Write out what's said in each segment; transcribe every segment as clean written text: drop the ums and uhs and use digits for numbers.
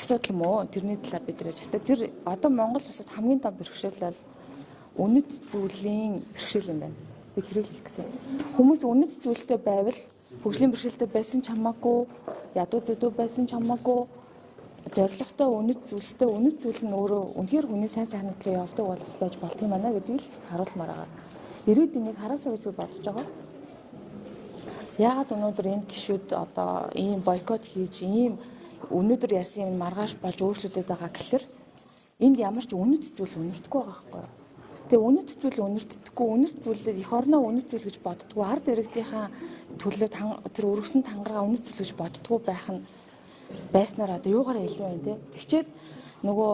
асуудал мó тэрний талаар бид нэр гэхдээ тэр одоо Монгол улсад хамгийн том бэрхшээл бол үнэт зүйлийн бэрхшээл юм байна. Би тэрийг хэлэх гэсэн. Хүмүүс үнэт зүйлтэй байвал хөгжлийн бэрхшээлтэй байсан ч хамаагүй, ядуу зэдүү байсан ч хамаагүй, зоригтой үнэт зүйл нь өөрөө үнэхээр хүний сайн сайхны төлөө явдаг болс байж болт юм байна гэдгийг л харуулмаар байгаа. Ирээд энийг хараасаа гэж би бодож байгаа. Яагаад өнөөдөр энэ гишүүд одоо ийм бойкот хийж ийм өнөөдөр ярьсан юм маргааш болж өөрчлөгдөд байгаа гэхэлэр энд ямар ч үнэт зүйл үнэрдэхгүй байгаа байхгүй юу? Тэгээ үнэт зүйл үнэрддэггүй, үнэт зүйлээ эх орноо үнэт зүйл гэж боддгоо, ард иргэдийнхаа төлөө тэр өргөсөн тангараа үнэт зүйл гэж боддгоо байх нь байснаар одоо юугаараа илүү байна те. Тэгчээд нөгөө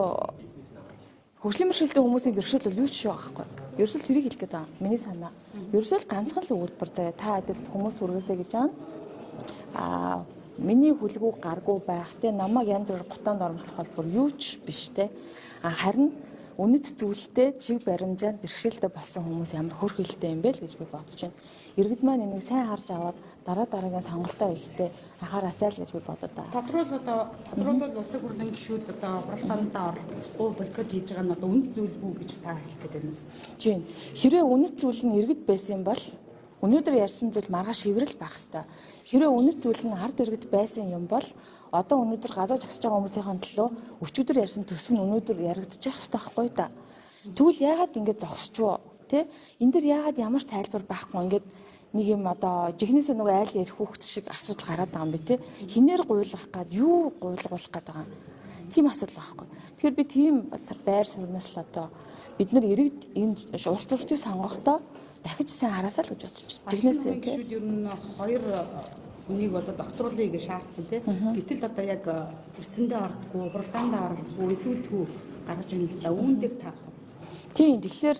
хөгжлийн бэрхшээлтэй хүмүүсийн бэрхшээл бол юу ч шүү байхгүй. Ерөөсөл тэрийг хэлэх гээд байгаа. Миний санаа. Ерөөсөл ганцхан л өгүүлбэр заяа та адил хүмүүс хүргээсэй гэж байгаа. Миний хүлгүү гаргүй байх те намайг янз бүр гутаанд оромжлох бол бүр юу ч биш те. Харин үнэт зүйлтэй чиг баримжаанд бэрхшээлтэй болсон хүмүүс ямар хөрхилтэй юм бэ л гэж би бодож байна. Иргэд маань энийг сайн харж аваад дараагийн сонголтоо хийхдээ анхаараасай л гэж би бодод байгаа. Тодруулбал улсын хурлын гишүүд одоо хуралдаандаа оролцохгүй бойкот хийж байгаа нь одоо үнэт зүйлгүй гэж та хэлэх гээд байна. Тийм. Хэрвээ үнэт зүйл нь иргэд байсан бол өнөөдөр ярьсан зүйл маргааш шиврэл байх хэвээр. Хэрвээ үнэт зүйл нь ард иргэд байсан юм бол одоо өнөөдөр гадаад зогсож байгаа хүмүүсийн төлөө өчигдөр ярьсан төсөв нь өнөөдөр яригдчих хэвээр байхгүй да. Тэгвэл яагаад ингэж зогсчихвоо те? Энд дэр яагаад ямар ч тайлбар байхгүй ингэж нэг юм одоо жигнэсээ нөгөө айл ярих хүүхд шиг асуудал гараад байгаа юм бэ те? Хинээр гуйлгах гад юу гуйлгуулах гээд байгаа юм. Тийм асуудал байхгүй. Тэгэхээр би тийм байр сууриас л одоо бид нар иргэд энэ улс төрчдийг сонгохдоо дахиж сайн хараасаа л гэж бодож байна. Жигнэсээ гişүүд ер нь хоёр үнийг бол огцруулъя гэж шаардсан тийм. Гэтэл одоо яг эрсэндээ ордгоо, хуралдаанд оролцгүй, эсвэл гаргаж ийн л да. Үүн дээр та. Тийм. Тэгэхээр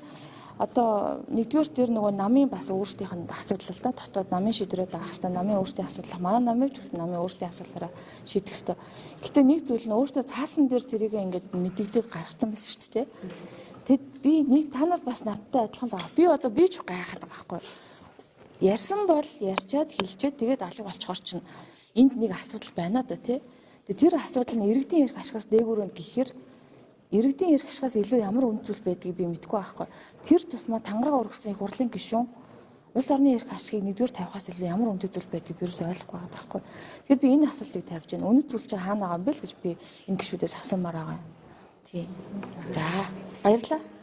одоо нэгдүгээр тэр нөгөө намын бас өөрсдийнх нь асуудал л да. Дотоод намын шийдвэрээ даах хэрэгтэй, намын өөрсдийн асуудал. Манай намын ч гэсэн намын өөрсдийн асуудлаараа шийдэх хэрэгтэй. Гэхдээ нэг зүйл нь өөртөө цаасан дээр тэрийг ингээд мэдэгдээд гаргацсан байсан шүү дээ. Тэгэд би нэг та нар бас надтай адилхан байгаа. Би ч гайхаад байгаа байхгүй. Ярьсан бол ярьчаад хэлчээд тэгээд алга болчихор чинь энд нэг асуудал байна да тий. Тэр асуудал нь иргэдийн эрх ашигаас дээгүүр гэхээр иргэдийн эрх ашигаас илүү ямар үнд зүйл байдгийг би мэдэхгүй байхгүй. Тэр тусмаа тангараа өргөсөн их хурлын гишүүн улс орны эрх ашигыг нэгдүгээр тавихаас илүү ямар үнд зүйл байдгийг би ерөөсөй ойлгохгүй байгаа байхгүй. Тэгэхээр би энэ асуултыг тавьж байна. Үнэт зүйл чинь хаана байгаа юм бэ л гэж би энэ гишүүдээс асуумаар байгаа юм. Тий. За баярлалаа.